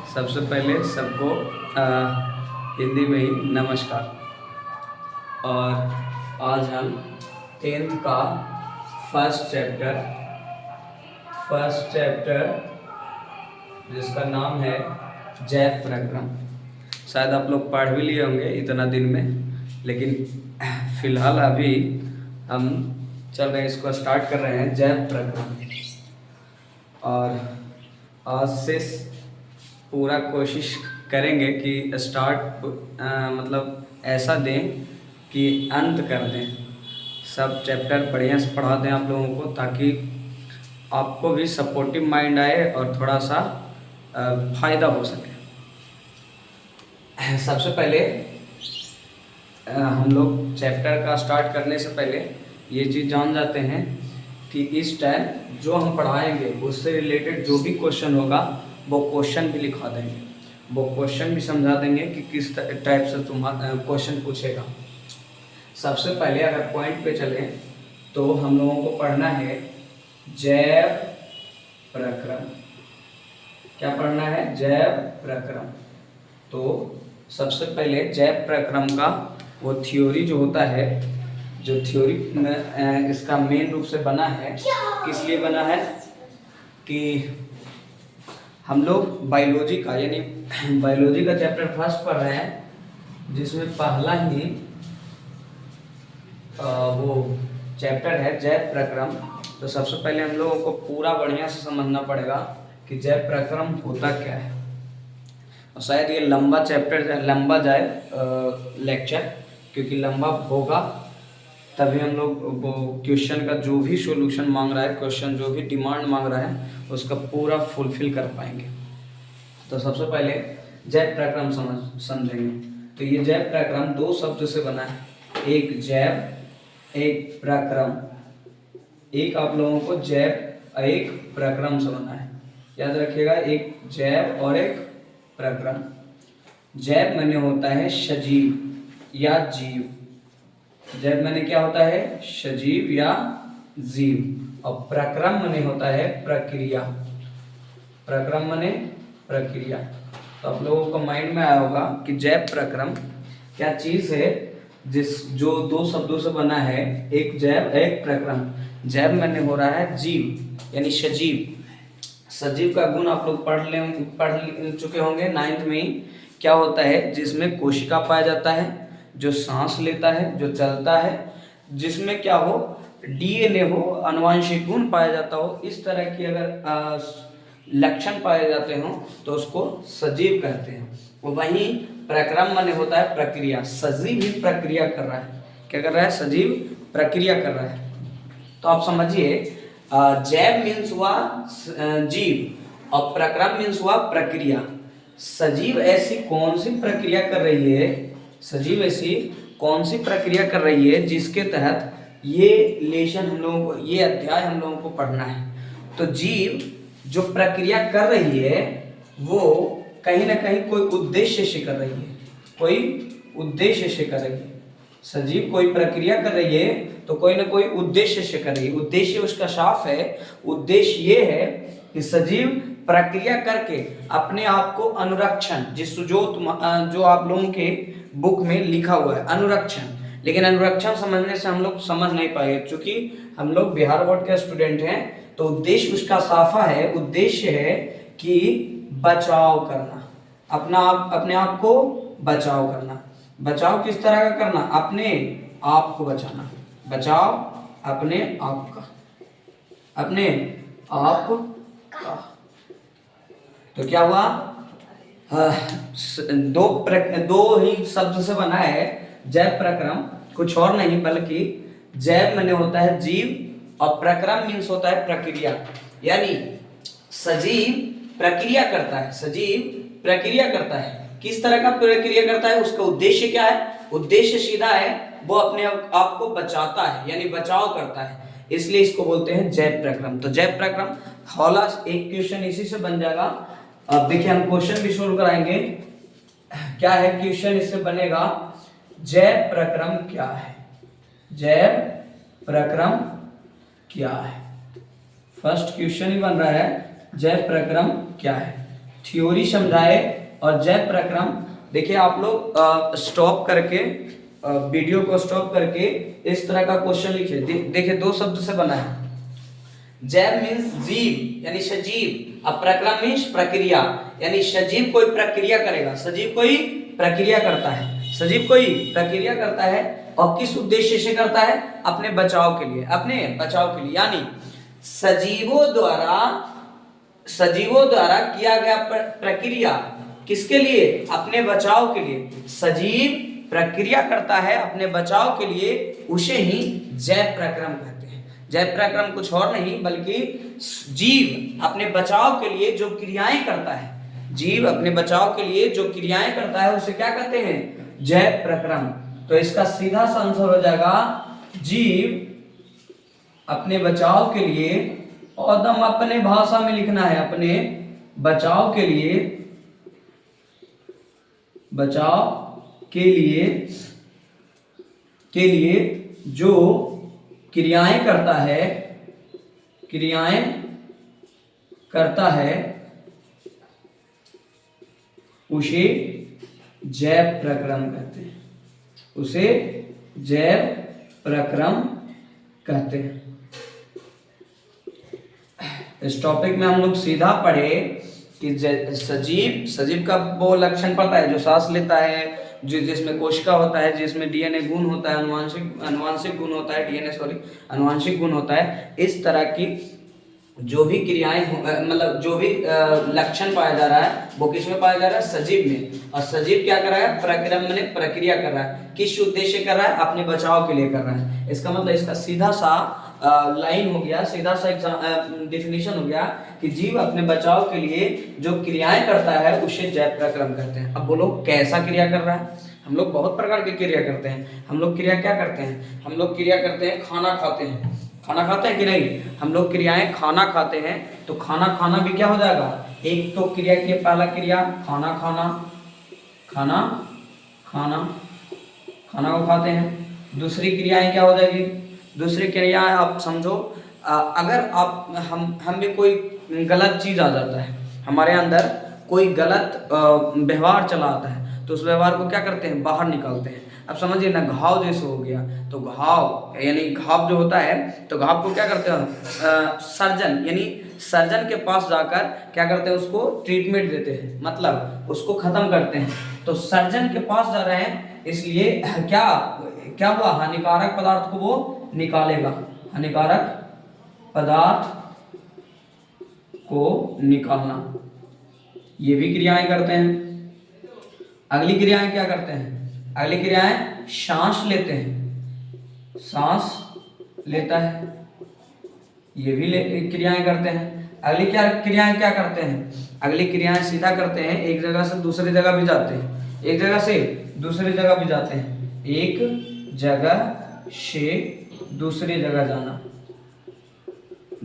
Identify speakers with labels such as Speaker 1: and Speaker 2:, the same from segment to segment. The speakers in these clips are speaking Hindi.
Speaker 1: सबसे पहले सबको हिंदी में ही नमस्कार। और आज हम 10th का फर्स्ट चैप्टर जिसका नाम है जैव प्रक्रम। शायद आप लोग पढ़ भी लिए होंगे इतना दिन में, लेकिन फ़िलहाल अभी हम चल रहे हैं, इसको स्टार्ट कर रहे हैं जैव प्रक्रम। और आज से पूरा कोशिश करेंगे कि स्टार्ट मतलब ऐसा दें कि अंत कर दें, सब चैप्टर बढ़िया से पढ़ा दें आप लोगों को, ताकि आपको भी सपोर्टिव माइंड आए और थोड़ा सा फ़ायदा हो सके। सबसे पहले हम लोग चैप्टर का स्टार्ट करने से पहले ये चीज़ जान जाते हैं कि इस टाइम जो हम पढ़ाएंगे उससे रिलेटेड जो भी क्वेश्चन होगा वो क्वेश्चन भी लिखा देंगे, वो क्वेश्चन भी समझा देंगे कि किस टाइप से तुम्हारा क्वेश्चन पूछेगा। सबसे पहले अगर पॉइंट पे चले तो हम लोगों को पढ़ना है जैव प्रक्रम। क्या पढ़ना है? जैव प्रक्रम। तो सबसे पहले जैव प्रक्रम का वो थ्योरी जो होता है, जो थ्योरी में इसका मेन रूप से बना है, किस लिए बना है कि हम लोग बायोलॉजी का चैप्टर फर्स्ट पढ़ रहे हैं, जिसमें पहला ही वो चैप्टर है जैव प्रक्रम। तो सबसे पहले हम लोगों को पूरा बढ़िया से समझना पड़ेगा कि जैव प्रक्रम होता क्या है। और शायद ये लंबा जाए लेक्चर, क्योंकि लंबा होगा तभी हम लोग वो क्वेश्चन का जो भी सॉल्यूशन मांग रहा है, क्वेश्चन जो भी डिमांड मांग रहा है, उसका पूरा फुलफिल कर पाएंगे। तो सबसे पहले जैव प्रक्रम समझेंगे। तो ये जैव प्रक्रम दो शब्द से बना है, एक जैव एक प्रक्रम। एक आप लोगों को जैव एक प्रक्रम से बना है, याद रखिएगा, एक जैव और एक प्रक्रम। जैव माने होता है सजीव या जीव। जैव माने क्या होता है? सजीव या जीव। और प्रक्रम माने होता है प्रक्रिया। प्रक्रम माने प्रक्रिया। तो आप लोगों को माइंड में आया होगा कि जैव प्रक्रम क्या चीज है, जो दो शब्दों से बना है, एक जैव एक प्रक्रम। जैव माने हो रहा है जीव यानी सजीव। सजीव का गुण आप लोग पढ़ चुके होंगे 9th में ही। क्या होता है? जिसमें कोशिका पाया जाता है, जो सांस लेता है, जो चलता है, जिसमें क्या हो, डीएनए हो, आनुवंशिक गुण पाया जाता हो, इस तरह की अगर लक्षण पाए जाते हो तो उसको सजीव कहते हैं। वहीं प्रक्रम माने होता है प्रक्रिया। सजीव ही प्रक्रिया कर रहा है। क्या कर रहा है? सजीव प्रक्रिया कर रहा है। तो आप समझिए, जैव मीन्स हुआ जीव और प्रक्रम मीन्स हुआ प्रक्रिया। सजीव ऐसी कौन सी प्रक्रिया कर रही है, सजीव ऐसी कौन सी प्रक्रिया कर रही है जिसके तहत ये लेशन हम लोगों को, ये अध्याय हम लोगों को पढ़ना है। तो जीव जो प्रक्रिया कर रही है वो कहीं ना कहीं कोई उद्देश्य से कर रही है, कोई उद्देश्य से कर रही है। सजीव कोई प्रक्रिया कर रही है तो कोई ना कोई उद्देश्य से कर रही है। उद्देश्य उसका साफ है। उद्देश्य ये है कि सजीव प्रक्रिया करके अपने आप को अनुरक्षण, जो आप लोगों के बुक में लिखा हुआ है अनुरक्षण, लेकिन अनुरक्षण समझने से हम लोग समझ नहीं पाए, क्योंकि हम लोग बिहार बोर्ड के स्टूडेंट हैं। तो उद्देश्य उसका साफा है। उद्देश्य है कि बचाव करना, अपने आप को बचाव करना। बचाव किस तरह का करना? अपने आप को बचाना। बचाव अपने आप का, अपने आप का। तो क्या हुआ? दो ही शब्द से बना है जैव प्रक्रम, कुछ और नहीं, बल्कि जैव माने होता है जीव और प्रक्रम मीन्स होता है प्रक्रिया। यानी सजीव प्रक्रिया करता है। सजीव प्रक्रिया करता है। किस तरह का प्रक्रिया करता है? उसका उद्देश्य क्या है? उद्देश्य सीधा है, वो अपने आप को बचाता है, यानी बचाव करता है, इसलिए इसको बोलते हैं जैव प्रक्रम। तो जैव प्रक्रम हौला एक क्वेश्चन इसी से बन जाएगा। अब देखिए, हम क्वेश्चन भी सोल्व कराएंगे। क्या है क्वेश्चन इससे बनेगा? जैव प्रक्रम क्या है? जैव प्रक्रम क्या है? फर्स्ट क्वेश्चन ही बन रहा है, जैव प्रक्रम क्या है? थ्योरी समझाए और जैव प्रक्रम। देखिए आप लोग स्टॉप करके वीडियो को स्टॉप करके इस तरह का क्वेश्चन लिखिए। देखिए 2 शब्द से बना है। जैव मीन्स जीव यानी सजीव, अब प्रक्रम मीन्स प्रक्रिया यानी सजीव कोई प्रक्रिया करेगा, सजीव कोई प्रक्रिया करता है, सजीव कोई प्रक्रिया करता है और किस उद्देश्य से करता है? अपने बचाव के लिए, अपने बचाव के लिए। यानी सजीवों द्वारा किया गया प्रक्रिया किसके लिए? अपने बचाव के लिए। सजीव प्रक्रिया करता है अपने बचाव के लिए, उसे ही जैव प्रक्रम कहते हैं। जैव प्रक्रम कुछ और नहीं बल्कि जीव अपने बचाव के लिए जो क्रियाएं करता है, जीव अपने बचाव के लिए जो क्रियाएं करता है उसे क्या कहते हैं? जैव प्रक्रम। तो इसका सीधा सा आंसर हो जाएगा जीव अपने बचाव के लिए, और एकदम अपने भाषा में लिखना है, अपने बचाव के लिए, बचाव के लिए जो क्रियाएं करता है उसे जैव प्रक्रम कहते हैं, उसे जैव प्रक्रम कहते हैं। इस टॉपिक में हम लोग सीधा पढ़े कि सजीव का वो लक्षण पता है जो सांस लेता है, जिसमें कोशिका होता है, जिसमें डीएनए गुण होता है, अनुवांशिक गुण होता है, अनुवांशिक गुण होता है। इस तरह की जो भी क्रियाएं मतलब जो भी लक्षण पाया जा रहा है वो किस में पाया जा रहा है? सजीव में। और सजीव क्या कर रहा है? प्रक्रम में प्रक्रिया कर रहा है। किस उद्देश्य कर रहा है? अपने बचाव के लिए कर रहा है। इसका मतलब इसका सीधा सा लाइन हो गया, सीधा सा डेफिनेशन हो गया कि जीव अपने बचाव के लिए जो क्रियाएं करता है उसे जैव प्रक्रम कहते हैं। अब बोलो कैसा क्रिया कर रहा है? हम लोग बहुत प्रकार की क्रिया करते हैं। हम लोग क्रिया क्या करते हैं? हम लोग क्रिया करते हैं, खाना खाते हैं। खाना खाते हैं कि नहीं? हम लोग क्रियाएं खाना खाते हैं, तो खाना खाना भी क्या हो जाएगा? एक तो क्रिया की पहला क्रिया खाना खाना, खाना खाना, खाना को खाते हैं। दूसरी क्रियाएं क्या हो जाएगी? दूसरी क्रिया आप समझो, अगर आप हम में कोई गलत चीज आ जाता है, हमारे अंदर कोई गलत व्यवहार चला आता है, तो उस व्यवहार को क्या करते हैं? बाहर निकालते हैं। अब समझिए ना, घाव जैसे हो गया, तो घाव यानी घाव जो होता है, तो घाव को क्या करते हैं? सर्जन यानी सर्जन के पास जाकर क्या करते हैं? उसको ट्रीटमेंट देते हैं, मतलब उसको खत्म करते हैं। तो सर्जन के पास जा रहे हैं, इसलिए क्या हुआ? हानिकारक पदार्थ को वो निकालेगा, हानिकारक पदार्थ को निकालना, ये भी क्रियाएं करते हैं। अगली क्रियाएं क्या करते हैं? अगली क्रियाएं सांस लेते हैं, सांस लेता है, ये भी क्रियाएं करते हैं। अगली क्या क्रियाएं क्या करते हैं? अगली क्रियाएं सीधा करते हैं, एक जगह से दूसरी जगह भी जाते हैं, एक जगह से दूसरी जगह भी जाते हैं, एक जगह से दूसरी जगह जाना,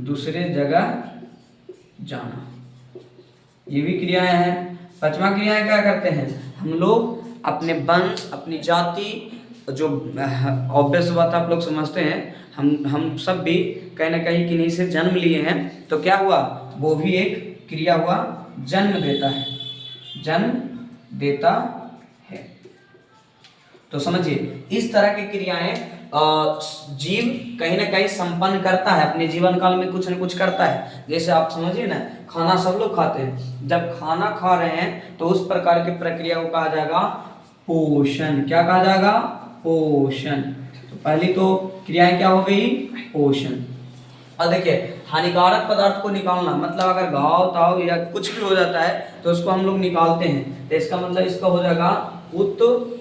Speaker 1: दूसरे जगह जाना, ये भी क्रियाएं हैं। पांचवा क्रियाएं क्या करते हैं? हम लोग अपने वंश, अपनी जाति, जो ऑब्वियस बात आप लोग समझते हैं, हम सब भी कहीं ना कहीं किन्हीं से जन्म लिए हैं, तो क्या हुआ? वो भी एक क्रिया हुआ, जन्म देता है, जन्म देता है। तो समझिए इस तरह की क्रियाएं जीव कहीं ना कहीं संपन्न करता है, अपने जीवन काल में कुछ न कुछ करता है। जैसे आप समझिए ना, खाना सब लोग खाते हैं, जब खाना खा रहे हैं तो उस प्रकार की प्रक्रिया को कहा जाएगा पोषण। क्या कहा जाएगा? पोषण। तो पहली तो क्रियाएं क्या हो गई? पोषण। और देखिए हानिकारक पदार्थ को निकालना, मतलब अगर घाव ताव या कुछ भी हो जाता है तो उसको हम लोग निकालते हैं, तो इसका मतलब इसका हो जाएगा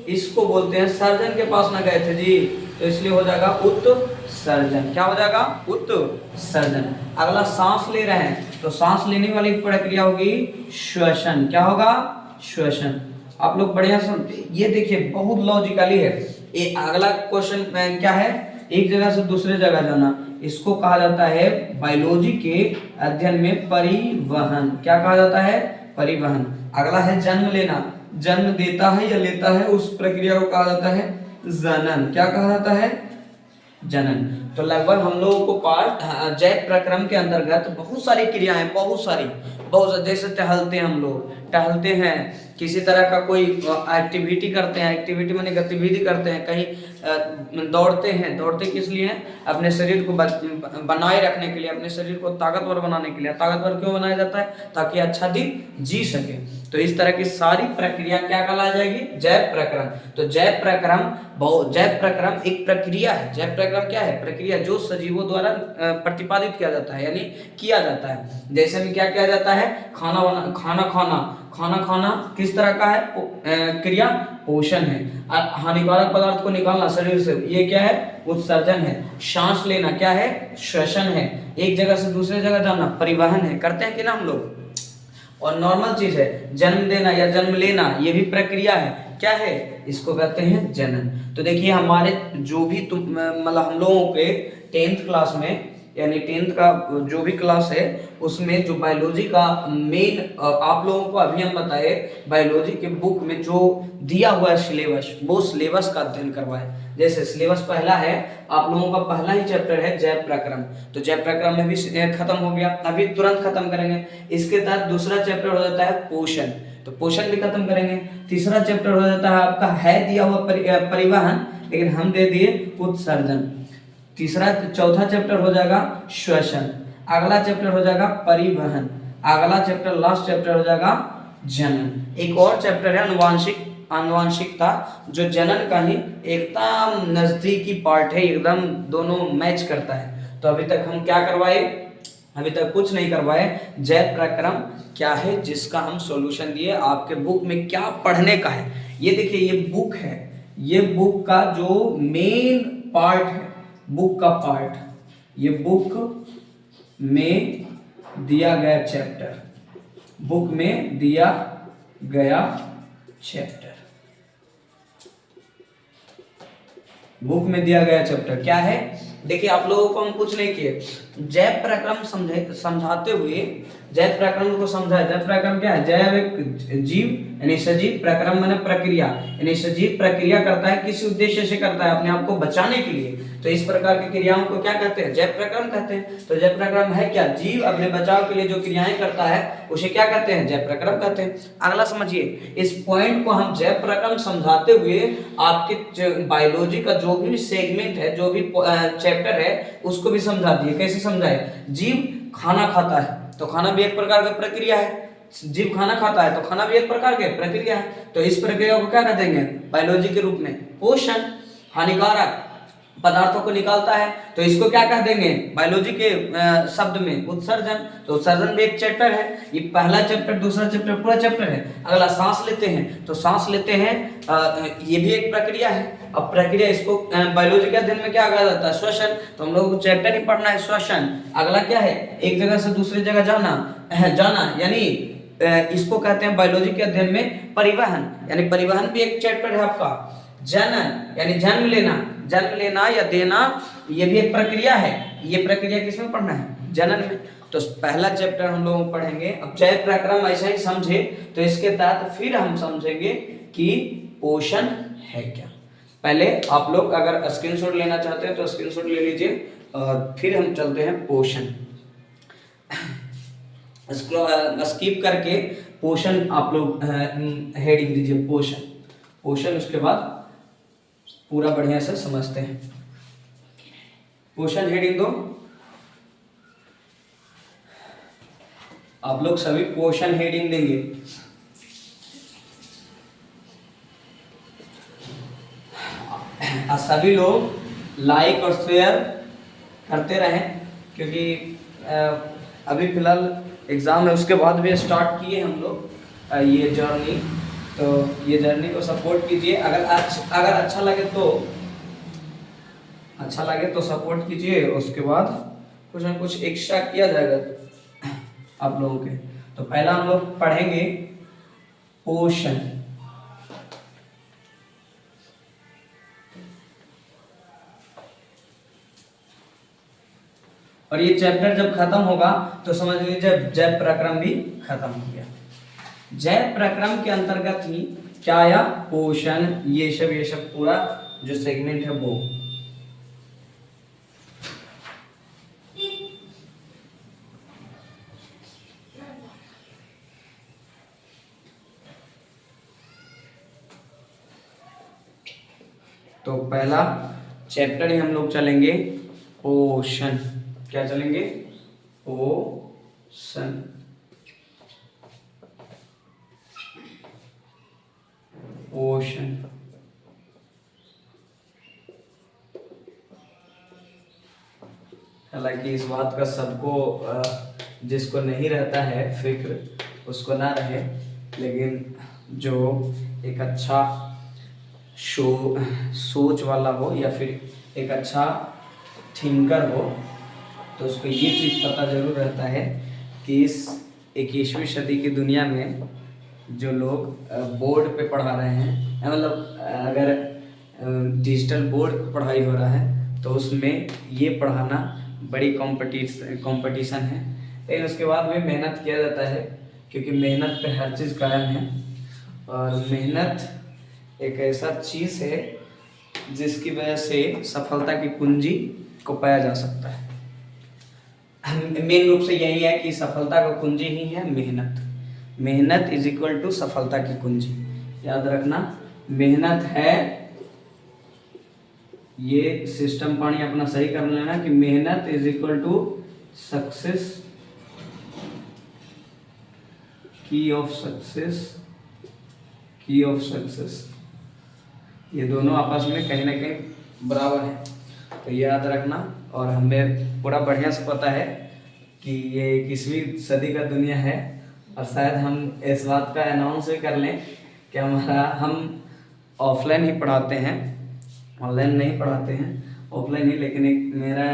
Speaker 1: इसको बोलते हैं, सर्जन के पास ना गए थे जी, तो इसलिए हो जाएगा उत्सर्जन। क्या हो जाएगा? उत्सर्जन। अगला सांस ले रहे हैं, तो सांस लेने वाली प्रक्रिया होगी श्वसन। क्या होगा? श्वसन। आप लोग बढ़िया सुनते, ये देखिए बहुत लॉजिकली है। ये अगला क्वेश्चन क्या है? एक जगह से दूसरे जगह जाना, इसको कहा जाता है बायोलॉजी के अध्ययन में परिवहन। क्या कहा जाता है? परिवहन। अगला है जन्म लेना, जन्म देता है या लेता है, उस प्रक्रिया को कहा जाता है जनन। क्या कहा जाता है? जनन। तो लगभग हम लोगों को पाठ जैव प्रक्रम के अंतर्गत बहुत सारी क्रियाएं, बहुत जैसे टहलते हैं, हम लोग टहलते हैं, किसी तरह का कोई एक्टिविटी करते हैं, एक्टिविटी माने गतिविधि करते हैं, कहीं दौड़ते हैं, दौड़ते किस लिए हैं? अपने शरीर को बनाए रखने के लिए, अपने शरीर को ताकतवर बनाने के लिए। ताकतवर क्यों बनाया जाता है? ताकि अच्छा दिन जी सके। तो इस तरह की सारी प्रक्रिया क्या कहला जाएगी? जैव प्रक्रम। तो जैव प्रक्रम एक प्रक्रिया है। जैव प्रक्रम क्या है? प्रक्रिया जो सजीवों द्वारा प्रतिपादित किया जाता है, यानी किया जाता है। जैसे में क्या किया जाता है? खाना खाना किस तरह का है? क्रिया पोषण है। हानिकारक पदार्थ को निकालना शरीर से, ये क्या है? उत्सर्जन है। सांस लेना क्या है? श्वसन है। एक जगह से दूसरे जगह जाना परिवहन है। करते हैं कि ना हम लोग। और नॉर्मल चीज है जन्म देना या जन्म लेना, ये भी प्रक्रिया है। क्या है? इसको कहते हैं जनन। तो देखिए हमारे जो भी मतलब हम लोगों के 10th क्लास में, यानी 10th का जो भी क्लास है उसमें जो बायोलॉजी का मेन आप लोगों को अभी हम बताए, बायोलॉजी के बुक में जो दिया हुआ है सिलेबस, वो सिलेबस का अध्ययन करवाए। जैसे सिलेबस पहला है, आप लोगों का पहला ही चैप्टर है जैव प्रक्रम। तो जैव प्रक्रम में भी खत्म हो गया, अभी तुरंत खत्म करेंगे। इसके तहत दूसरा चैप्टर हो जाता है पोषण, तो पोषण भी खत्म करेंगे। तीसरा चैप्टर हो जाता है आपका है दिया हुआ परिवहन, लेकिन हम दे दिए उत्सर्जन। चौथा चैप्टर हो जाएगा श्वसन। अगला चैप्टर हो जाएगा परिवहन। अगला चैप्टर, लास्ट चैप्टर हो जाएगा जनन। एक और चैप्टर है आनुवांशिकता, जो जनन का ही एकदम नजदीकी पार्ट है, एकदम दोनों मैच करता है। तो अभी तक हम क्या करवाए? अभी तक कुछ नहीं करवाए। जैव प्रक्रम क्या है जिसका हम सॉल्यूशन दिए, आपके बुक में क्या पढ़ने का है। ये देखिए ये बुक है, ये बुक का जो मेन पार्ट है, बुक का पार्ट, ये बुक में दिया गया चैप्टर, बुक में दिया गया चैप्टर, बुक में दिया गया चैप्टर क्या है? देखिए आप लोगों को हम कुछ नहीं किए, जैव प्रक्रम समझाते हुए जैव प्रक्रम को समझाया। जैव प्रक्रम क्या है? जैव एक जीव यानी सजीव, प्रक्रम माने प्रक्रिया, यानी सजीव प्रक्रिया करता है, किसी उद्देश्य से करता है, अपने आप को बचाने के लिए। तो इस प्रकार की क्रियाओं को क्या कहते हैं? जैव प्रक्रम कहते हैं। तो जैव प्रक्रम है क्या? जीव अपने बचाव के लिए जो क्रियाएं करता है उसे क्या कहते हैं? जैव प्रक्रम कहते हैं। अगला समझिए, इस पॉइंट को हम जैव प्रक्रम समझाते हुए आपके बायोलॉजी का जो भी सेगमेंट है, जो भी चैप्टर है, उसको भी समझा दिए। कैसे समझाए? जीव खाना खाता है, तो खाना भी एक प्रकार का प्रक्रिया है। जीव खाना खाता है तो खाना भी एक प्रकार की प्रक्रिया है। तो इस प्रक्रिया को क्या कह देंगे बायोलॉजी के रूप में? पोषण। हानिकारक पदार्थों को निकालता है तो इसको क्या कह देंगे बायोलॉजी के शब्द में? उत्सर्जन। तो उत्सर्जन भी एक चैप्टर है। ये पहला चैप्टर, दूसरा चैप्टर पूरा चैप्टर है। अगला सांस लेते हैं, तो सांस लेते हैं ये भी एक प्रक्रिया है। अब प्रक्रिया, इसको बायोलॉजी के अध्ययन में क्या कहा जाता है? श्वसन। तो हम लोगों को चैप्टर ही पढ़ना है श्वसन। अगला क्या है? एक जगह से दूसरी जगह जाना यानी इसको कहते हैं बायोलॉजी के अध्ययन में परिवहन, यानी परिवहन भी एक चैप्टर है आपका। जनन यानी जन्म लेना या देना, ये भी एक प्रक्रिया है। ये प्रक्रिया किसमें पढ़ना है? जनन में। तो पहला चैप्टर हम लोग पढ़ेंगे। अब जैव प्रक्रम ऐसा ही समझे तो इसके तहत फिर हम समझेंगे कि पोषण है क्या। पहले आप लोग अगर स्क्रीनशॉट लेना चाहते हैं तो स्क्रीनशॉट ले लीजिए, और फिर हम चलते हैं पोषण। स्किप करके पोषण आप लोग हेडिंग दीजिए, पोषण उसके बाद पूरा बढ़िया से समझते हैं। पोषण हेडिंग दो आप लोग सभी, पोषण हेडिंग देंगे। सभी लोग लाइक और शेयर करते रहें, क्योंकि अभी फिलहाल एग्जाम है, उसके बाद भी स्टार्ट किए हम लोग ये जर्नी। तो ये जर्नी को सपोर्ट कीजिए। अगर अच्छा लगे तो सपोर्ट कीजिए। उसके बाद कुछ ना कुछ एक्स्ट्रा किया जाएगा आप लोगों के। तो पहला हम लोग पढ़ेंगे पोषण। और ये चैप्टर जब खत्म होगा तो समझ लीजिए जैव प्रक्रम भी खत्म हो गया। जैव प्रक्रम के अंतर्गत ही क्या आया? पोषण। ये सब पूरा जो सेगमेंट है वो। तो पहला चैप्टर ही हम लोग चलेंगे ओशन। क्या चलेंगे? ओशन। ओशन। हालांकि इस बात का सबको जिसको नहीं रहता है फिक्र उसको ना रहे, लेकिन जो एक अच्छा सोच वाला हो या फिर एक अच्छा थिंकर हो तो उसको ये चीज़ पता जरूर रहता है कि इस 21वीं सदी की दुनिया में जो लोग बोर्ड पे पढ़ा रहे हैं, मतलब अगर डिजिटल बोर्ड पे पढ़ाई हो रहा है तो उसमें ये पढ़ाना बड़ी कंपटीशन है, लेकिन उसके बाद भी मेहनत किया जाता है क्योंकि मेहनत पे हर चीज़ कायम है। और मेहनत एक ऐसा चीज़ है जिसकी वजह से सफलता की कुंजी को पाया जा सकता है। मेन रूप से यही है कि सफलता का कुंजी ही है मेहनत। मेहनत इज इक्वल टू सफलता की कुंजी। याद रखना, मेहनत है, ये सिस्टम पानी अपना सही कर लेना कि मेहनत इज इक्वल टू सक्सेस, की ऑफ सक्सेस, की ऑफ सक्सेस। ये दोनों आपस में कहीं ना कहीं बराबर है, तो याद रखना। और हमें पूरा बढ़िया से पता है कि ये 21वीं सदी का दुनिया है, और शायद हम इस बात का अनाउंस भी कर लें कि हम ऑफलाइन ही पढ़ाते हैं, ऑनलाइन नहीं पढ़ाते हैं, ऑफलाइन ही। लेकिन एक मेरा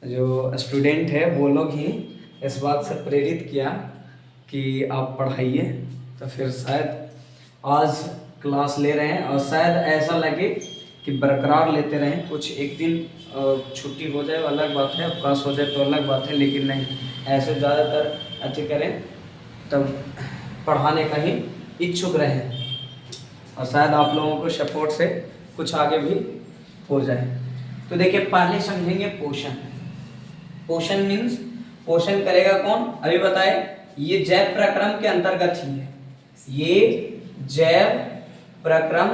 Speaker 1: जो स्टूडेंट है वो लोग ही इस बात से प्रेरित किया कि आप पढ़ाइए, तो फिर शायद आज क्लास ले रहे हैं। और शायद ऐसा लगे कि बरकरार लेते रहें, कुछ एक दिन छुट्टी हो जाए अलग बात है, अवकाश हो जाए तो अलग बात है, लेकिन नहीं, ऐसे ज़्यादातर अच्छे करें तब पढ़ाने का ही इच्छुक रहें, और शायद आप लोगों को सपोर्ट से कुछ आगे भी हो जाए। तो देखिए, पहले समझेंगे पोषण। पोषण मीन्स पोषण करेगा कौन, अभी बताए, ये जैव प्रक्रम के अंतर्गत ही है, ये जैव प्रक्रम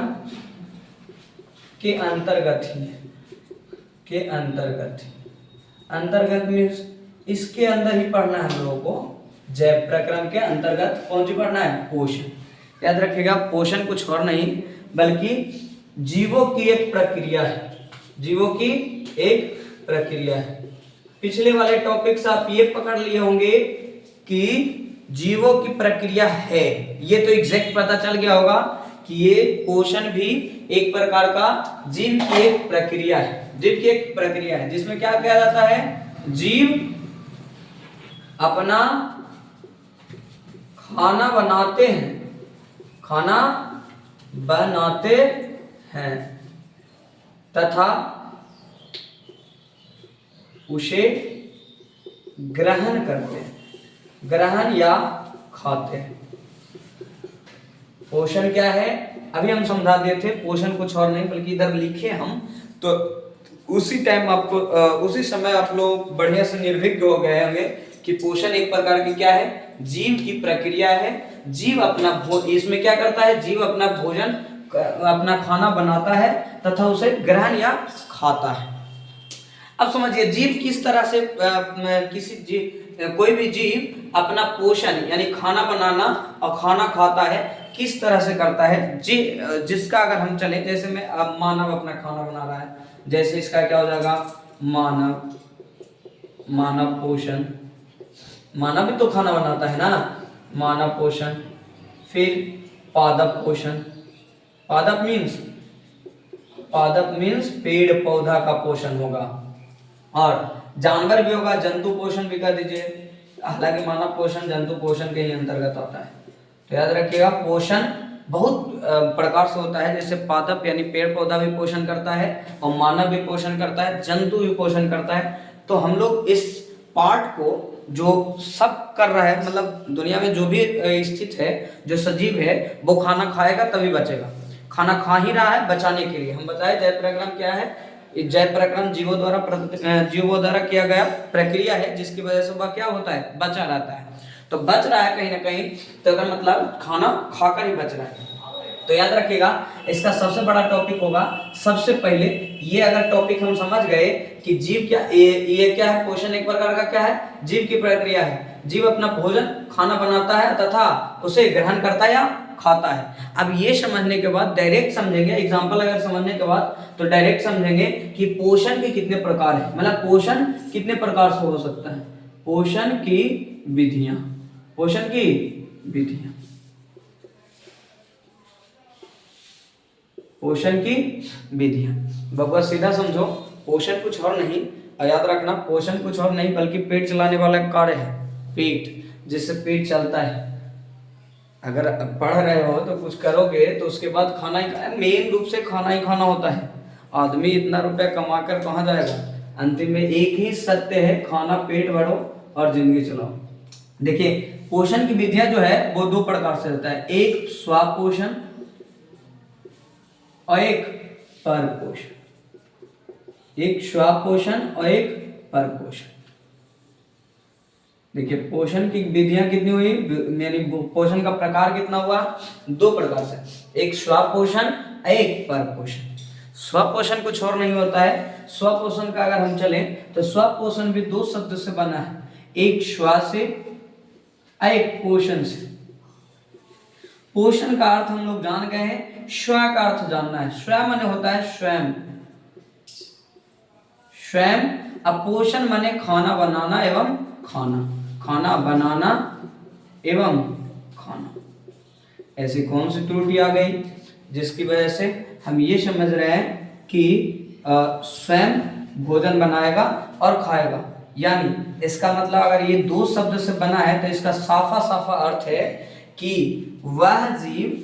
Speaker 1: के अंतर्गत ही है, के अंतर्गत मीन्स इसके अंदर ही पढ़ना है हम लोगों को। जैव प्रक्रम के अंतर्गत कौन सी पढ़ना है? पोषण। याद रखिएगा, पोषण कुछ और नहीं बल्कि जीवों की एक प्रक्रिया है, जीवों की एक प्रक्रिया है। पिछले वाले टॉपिक से आप ये पकड़ लिए होंगे कि जीवों की प्रक्रिया है, ये तो एग्जैक्ट पता चल गया होगा कि ये पोषण भी एक प्रकार का जीव की एक प्रक्रिया है, जीव की एक प्रक्रिया है, जिसमें क्या किया जाता है, जीव अपना खाना बनाते हैं, खाना बनाते हैं तथा उसे ग्रहण करते हैं, ग्रहण या खाते हैं। पोषण क्या है अभी हम समझा दिए थे, पोषण कुछ और नहीं बल्कि इधर लिखे हम तो उसी टाइम आपको उसी समय आप लोग बढ़िया से निर्विघ्न हो गए होंगे कि पोषण एक प्रकार की क्या है, जीव की प्रक्रिया है। जीव अपना इसमें क्या करता है, जीव अपना भोजन अपना खाना बनाता है तथा उसे ग्रहण या खाता है। अब समझिए, जीव किस तरह से किसी जीव, कोई भी जीव अपना पोषण यानी खाना बनाना और खाना खाता है किस तरह से करता है, जिसका अगर हम चले, जैसे मैं अब मानव अपना खाना बना रहा है, जैसे इसका क्या हो जाएगा, मानव पोषण, मानव भी तो खाना बनाता है ना, मानव पोषण। फिर पादप पोषण, पादप मीन्स पेड़ पौधा का पोषण होगा, और जानवर भी होगा, जंतु पोषण भी कर दीजिए, हालांकि मानव पोषण जंतु पोषण के ही अंतर्गत आता है। तो याद रखिएगा, पोषण बहुत प्रकार से होता है, जैसे पादप यानी पेड़ पौधा भी पोषण करता है, और मानव भी पोषण करता है, जंतु भी पोषण करता है। तो हम लोग इस पार्ट को जो सब कर रहा है, मतलब दुनिया में जो भी स्थित है, जो सजीव है, वो खाना खाएगा तभी बचेगा, खाना खा ही रहा है बचाने के लिए। हम बताए जैव प्रक्रम क्या है, जैव प्रक्रम जीवों द्वारा किया गया प्रक्रिया है, जिसकी वजह से वह क्या होता है, बचा रहता है। तो बच रहा है कहीं ना कहीं, तो अगर मतलब खाना खाकर ही बच रहा है। तो याद रखिएगा इसका सबसे बड़ा टॉपिक होगा सबसे पहले ये, अगर टॉपिक हम समझ गए कि जीव क्या, ये क्या है, पोषण एक प्रकार का क्या है, जीव की प्रक्रिया है। जीव अपना भोजन खाना बनाता है तथा उसे ग्रहण करता है या खाता है। अब ये समझने के बाद डायरेक्ट समझेंगे, एग्जांपल अगर समझने के बाद तो डायरेक्ट समझेंगे कि पोषण के कितने प्रकार है, मतलब पोषण कितने प्रकार से हो सकता है, पोषण की विधियां, पोषण की विधियां, पोषण की विधियां। बबुआ सीधा समझो, पोषण कुछ और नहीं, और याद रखना पोषण कुछ और नहीं बल्कि पेट चलाने वाला कार्य है, पेट, जिससे पेट चलता है। अगर पढ़ रहे हो तो कुछ करोगे तो उसके बाद खाना ही, मेन रूप से खाना ही खाना होता है। आदमी इतना रुपया कमाकर कहाँ जाएगा, अंतिम में एक ही सत्य है, खाना पेट भरो और जिंदगी चलाओ। देखिए पोषण की विधियां जो है वो दो प्रकार से होता है, एक स्वापोषण और एक परपोषण, एक स्वापोषण और एक परपोषण। देखिए पोषण की विधियां कितनी हुई, यानी पोषण का प्रकार कितना हुआ, दो प्रकार से, एक स्वापोषण एक परपोषण। स्वपोषण कुछ और नहीं होता है, स्वपोषण का अगर हम चलें तो स्वपोषण भी दो शब्द से बना है, एक स्व से एक पोषण से। पोषण का अर्थ हम लोग जान गए हैं, स्व का अर्थ जानना है, स्व माने होता है स्वयं, स्वयं। अब पोषण माने खाना बनाना एवं खाना, खाना बनाना एवं खाना। ऐसी कौन सी त्रुटि आ गई जिसकी वजह से हम ये समझ रहे हैं कि स्वयं भोजन बनाएगा और खाएगा, यानी इसका मतलब अगर ये दो शब्द से बना है तो इसका साफा साफा अर्थ है कि वह जीव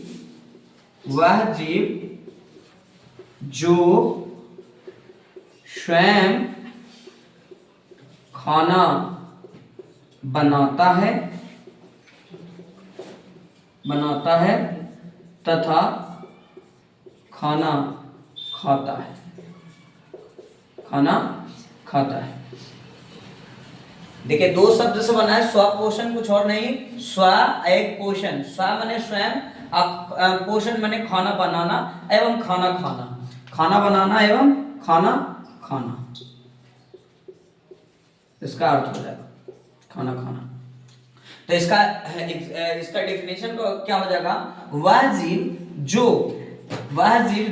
Speaker 1: जो स्वयं खाना बनाता है तथा खाना खाता है, खाना खाता है। देखिए दो शब्द से बना है, स्वपोषण कुछ और नहीं, स्व एक पोषण, स्व माने स्वयं, पोषण माने खाना बनाना एवं खाना खाना, खाना बनाना एवं खाना खाना, इसका अर्थ हो जाएगा खाना खाना। तो इसका डेफिनेशन क्या हो जाएगा, वह जीव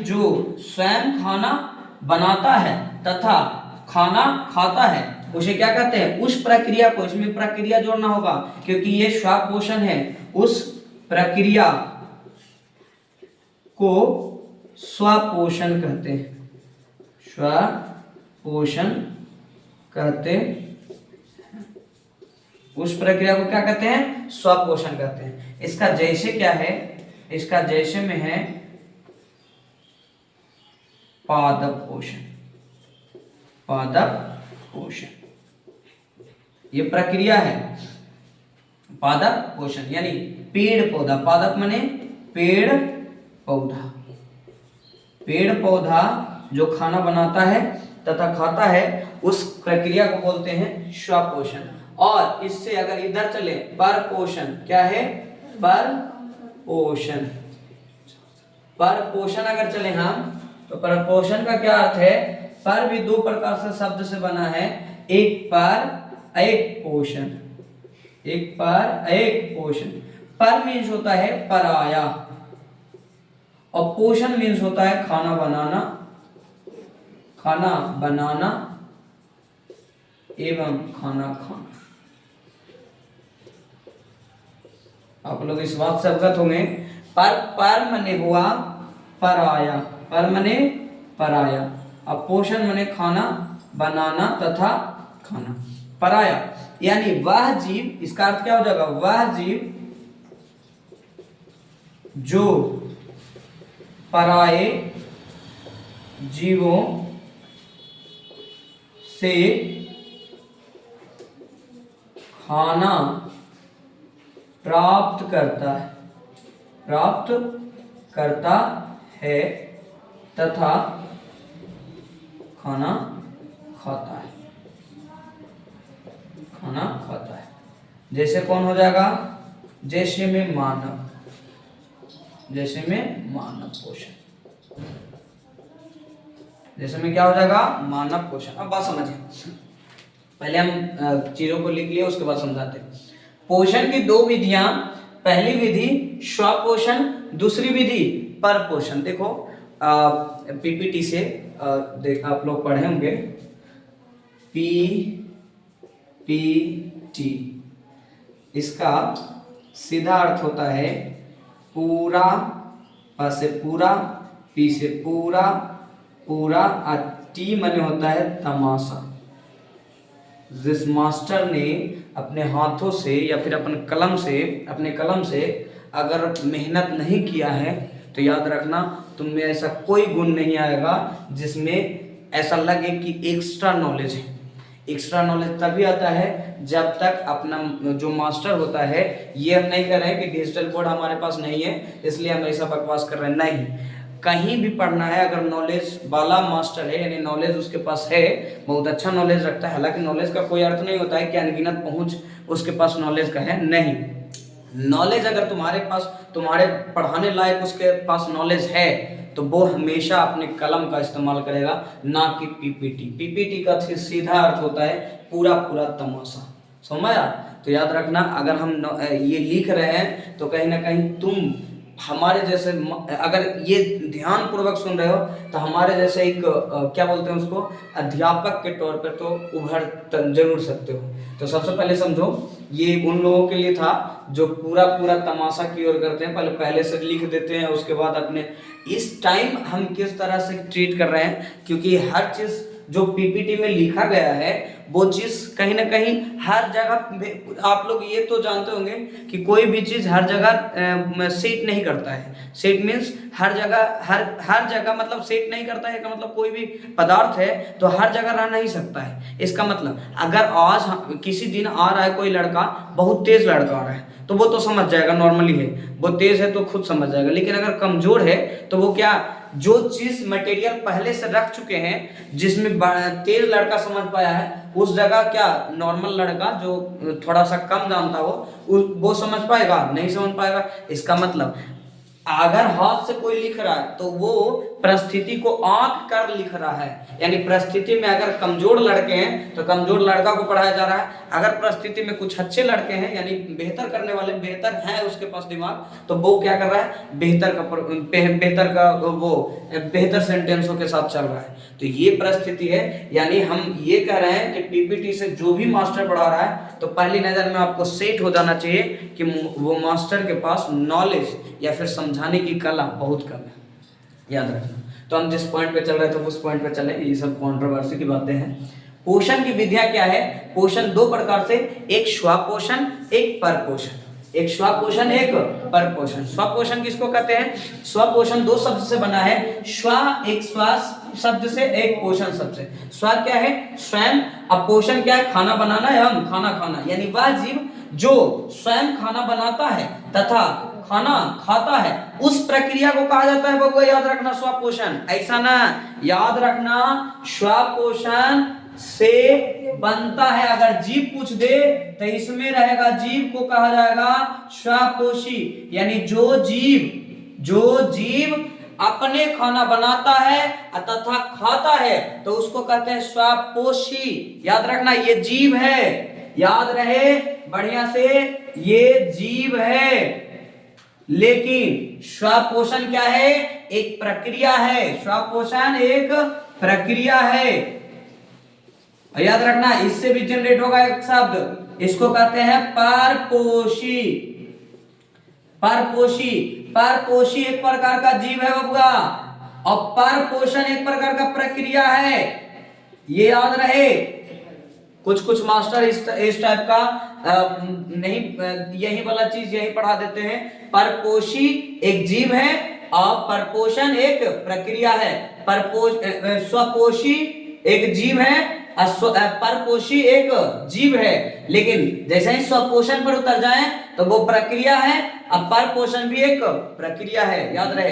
Speaker 1: जो स्वयं खाना बनाता है तथा खाना खाता है उसे क्या कहते हैं, उस प्रक्रिया को, इसमें प्रक्रिया जोड़ना होगा क्योंकि ये स्वापोषण है, उस प्रक्रिया को स्वपोषण कहते हैं, स्वपोषण कहते हैं। उस प्रक्रिया को क्या कहते हैं, स्वपोषण कहते हैं। इसका जैसे क्या है, इसका जैसे में है पादप पोषण, पादप पोषण ये प्रक्रिया है, पादप पोषण यानी पेड़ पौधा, पादप माने पेड़ पौधा, पेड़ पौधा जो खाना बनाता है तथा खाता है उस प्रक्रिया को बोलते हैं स्वपोषण। और इससे अगर इधर चले परपोषण, क्या है परपोषण, परपोषण अगर चले हम तो परपोषण का क्या अर्थ है, पर भी दो प्रकार से शब्द से बना है, एक पर एक पोषण, एक पर एक पोषण। पर मीन्स होता है पराया और पोषण मीन्स होता है खाना बनाना, खाना बनाना एवं खाना खाना। आप लोग इस बात से अवगत होंगे, पर मने हुआ पराया, पर मने पराया, अब पोषण मने खाना बनाना तथा खाना, पराया यानी वह जीव, इसका अर्थ क्या हो जाएगा, वह जीव जो पराये जीवों से खाना प्राप्त करता है तथा खाना खाता है, खाना खाता है। जैसे कौन हो जाएगा, जैसे में मानव, जैसे में मानव पोषण, जैसे में क्या हो जाएगा मानव पोषण। अब बात समझिए, पहले हम चीजों को लिख लिए उसके बाद समझाते हैं। पोषण की दो विधियां, पहली विधि स्वपोषण, दूसरी विधि परपोषण। देखो पीपीटी से देख आप लोग पढ़े होंगे, पीपीटी, इसका सीधा अर्थ होता है पूरा, प से पूरा, पी से पूरा, पूरा, और टी माने होता है तमाशा। जिस मास्टर ने अपने हाथों से या फिर अपने कलम से अगर मेहनत नहीं किया है तो याद रखना तुम में ऐसा कोई गुण नहीं आएगा जिसमें ऐसा लगे कि एक्स्ट्रा नॉलेज है। एक्स्ट्रा नॉलेज तभी आता है जब तक अपना जो मास्टर होता है, ये हम नहीं कर रहे हैं कि डिजिटल बोर्ड हमारे पास नहीं है इसलिए हम ऐसा बकवास कर रहे हैं, नहीं। कहीं भी पढ़ना है, अगर नॉलेज वाला मास्टर है यानी नॉलेज उसके पास है, बहुत अच्छा नॉलेज रखता है, हालांकि नॉलेज का कोई अर्थ नहीं होता है कि अनगिनत पहुंच उसके पास नॉलेज का है, नहीं। नॉलेज अगर तुम्हारे पास, तुम्हारे पढ़ाने लायक उसके पास नॉलेज है तो वो हमेशा अपने कलम का इस्तेमाल करेगा, ना कि पीपीटी। पीपीटी का सीधा अर्थ होता है पूरा पूरा तमाशा, समझा? तो याद रखना अगर हम ये लिख रहे हैं तो कहीं ना कहीं तुम हमारे जैसे, अगर ये ध्यान पूर्वक सुन रहे हो तो हमारे जैसे एक क्या बोलते हैं उसको, अध्यापक के तौर पर तो उभर जरूर सकते हो। तो सबसे पहले समझो ये उन लोगों के लिए था जो पूरा पूरा तमाशा की ओर करते हैं, पहले से लिख देते हैं उसके बाद अपने। इस टाइम हम किस तरह से ट्रीट कर रहे हैं, क्योंकि हर चीज जो पीपीटी में लिखा गया है वो चीज कहीं ना कहीं हर जगह, आप लोग ये तो जानते होंगे कि कोई भी चीज हर जगह सेट नहीं करता है। सेट मीन्स हर जगह मतलब सेट नहीं करता है का मतलब कोई भी पदार्थ है तो हर जगह रह नहीं सकता है। इसका मतलब अगर आज किसी दिन आ रहा है कोई लड़का, बहुत तेज लड़का आ रहा है तो वो तो समझ जाएगा, नॉर्मली है, वो तेज है तो खुद समझ जाएगा। लेकिन अगर कमजोर है तो वो क्या, जो चीज मटेरियल पहले से रख चुके हैं जिसमें तेज लड़का समझ पाया है, उस जगह क्या नॉर्मल लड़का जो थोड़ा सा कम जानता हो वो समझ पाएगा? नहीं समझ पाएगा। इसका मतलब अगर हाथ से कोई लिख रहा है तो वो परिस्थिति को आंक कर लिख रहा है, यानी परिस्थिति में अगर कमजोर लड़के हैं तो कमजोर लड़का को पढ़ाया जा रहा है, अगर परिस्थिति में कुछ अच्छे लड़के हैं यानी बेहतर करने वाले, बेहतर है उसके पास दिमाग, तो वो क्या कर रहा है, बेहतर सेंटेंसों के साथ चल रहा है। तो ये परिस्थिति है, यानी हम ये कह रहे हैं कि पीपीटी से जो भी मास्टर पढ़ा रहा है तो पहली नजर में आपको सेट हो जाना चाहिए कि वो मास्टर के पास नॉलेज या फिर समझाने की कला बहुत कम है, याद रखना। तो हम जिस पॉइंट पे चल रहे थे उस पॉइंट पे चले, ये सब कंट्रोवर्सी की बातें हैं। पोषण की विधियां क्या है? पोषण दो प्रकार से, एक स्वपोषण, एक परपोषण। एक स्वपोषण, एक परपोषण। स्वपोषण किसको कहते हैं? स्वपोषण दो शब्द से बना है, स्व एक श्वास शब्द से, एक पोषण शब्द से। स्व क्या है? स्वयं। अब पोषण क्या है? खाना बनाना है, हम खाना खाना, यानी वह जीव जो स्वयं खाना बनाता है तथा खाना खाता है, उस प्रक्रिया को कहा जाता है बबुआ, याद रखना, स्वपोषण। ऐसा ना, याद रखना स्वपोषण से बनता है। अगर जीव पूछ दे तो इसमें रहेगा, जीव को कहा जाएगा स्वपोषी, यानी जो जीव अपने खाना बनाता है तथा खाता है तो उसको कहते हैं स्वपोषी। याद रखना ये जीव है, याद रहे बढ़िया से, ये जीव है। लेकिन स्वपोषण क्या है? एक प्रक्रिया है। स्वपोषण एक प्रक्रिया है, याद रखना। इससे भी जनरेट होगा एक शब्द, इसको कहते हैं परपोषी। परपोषी, परपोषी एक प्रकार का जीव है बबुआ, और परपोषण एक प्रकार का प्रक्रिया है, ये याद रहे। कुछ मास्टर इस टाइप का नहीं, यही वाला चीज यही पढ़ा देते हैं। परपोषी एक जीव है और परपोषण एक प्रक्रिया है। स्वपोषी एक जीव है, परपोषी एक जीव है। लेकिन जैसे ही स्वपोषण पर उतर जाए तो वो प्रक्रिया है, अब परपोषण भी एक प्रक्रिया है, याद रहे।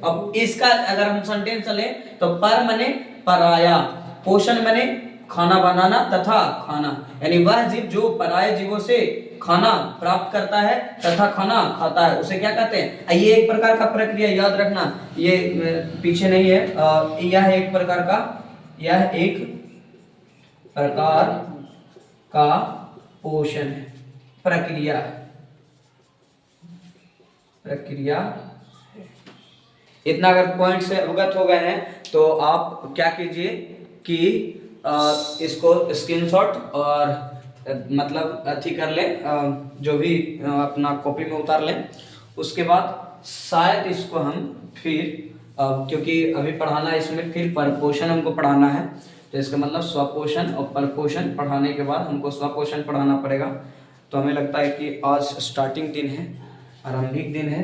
Speaker 1: अब इसका अगर हम सेंटेंस चले तो पर मने पराया, पोषण मने खाना बनाना तथा खाना, यानी वह जीव जो पराये जीवों से खाना प्राप्त करता है तथा खाना खाता है उसे क्या कहते हैं। ये एक प्रकार का प्रक्रिया, याद रखना, ये पीछे नहीं है, यह एक प्रकार का पोषण है, प्रक्रिया इतना अगर पॉइंट से अवगत हो गए हैं तो आप क्या कीजिए कि इसको स्क्रीनशॉट और मतलब अच्छी कर लें, जो भी अपना कॉपी में उतार लें। उसके बाद शायद इसको हम फिर क्योंकि अभी पढ़ाना है इसमें फिर परपोषण हमको पढ़ाना है, तो इसका मतलब स्वपोषण और परपोषण पढ़ाने के बाद हमको स्वपोषण पढ़ाना पड़ेगा। तो हमें लगता है कि आज स्टार्टिंग दिन है, आरंभिक दिन है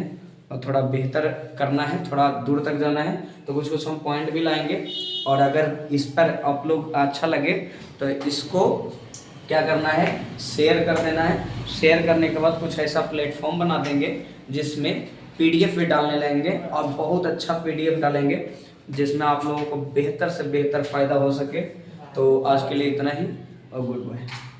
Speaker 1: और थोड़ा बेहतर करना है, थोड़ा दूर तक जाना है, तो कुछ कुछ हम पॉइंट भी लाएंगे। और अगर इस पर आप लोग अच्छा लगे तो इसको क्या करना है, शेयर कर देना है। शेयर करने के बाद कुछ ऐसा प्लेटफॉर्म बना देंगे जिसमें पीडीएफ भी डालने लगेंगे और बहुत अच्छा पीडीएफ डालेंगे जिसमें आप लोगों को बेहतर से बेहतर फ़ायदा हो सके। तो आज के लिए इतना ही और गुड बाय।